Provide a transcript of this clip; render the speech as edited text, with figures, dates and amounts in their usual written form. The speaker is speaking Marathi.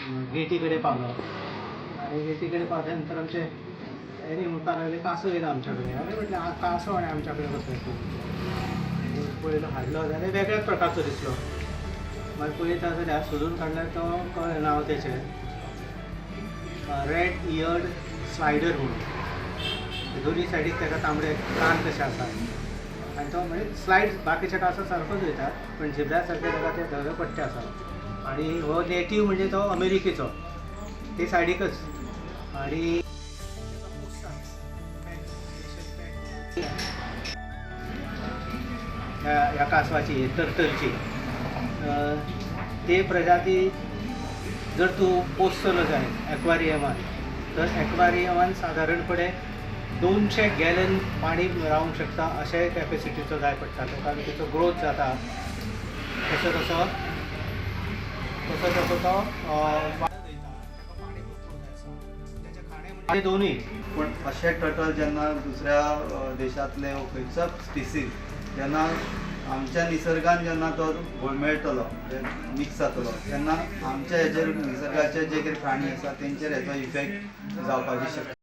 गेटीकडे पावलो आणि गेटीकडे पावल्यानंतर आमचे हेरी म्हणपाक लागले कासव येयला आमच्याकडे. अरे म्हटलं कासव आणि आमच्याकडे कसं येतो. पळयलो हाडलो जाल्यार वेगळ्याच प्रकारचो दिसलो. मागीर पळयता जाल्यार सोदून काडल्यार तो कळ्ळें नांव तेचें रेड इयर्ड स्लायडर म्हणून. दोनी सायडीक ताका तांबडे कान कशे आसात आनी तो म्हणजे स्लायड बाकीच्या कासव सारकोच वयता पण झिब्रा सारके ताका ते धवे पट्टे आसात. आणि हो नेटीव म्हणजे तो अमेरिकेचो ते सायडीकच. आणि ह्या कासवाची टर्टलची ते प्रजाती जर तूं पोसतलो जाय एक्वारियमान तर एक्वारियमान सादारणपणे 200 गॅलन पाणी रावंक शकता अशें कॅपेसिटीचो जाय पडटा. कारण तिचो ग्रोथ जाता तसो तसो तो दोन्ही. पण अशे टर्टल जेन्ना दुसऱ्या देशांतले खंयचोच स्पिसीज जेन्ना आमच्या निसर्गान जेन्ना तो मेळटलो मिक्स जातलो तेन्ना आमच्या हेचेर निसर्गाचे जे कितें प्राणी आसा तेंचेर हेचो इफेक्ट जावपाची शक्यता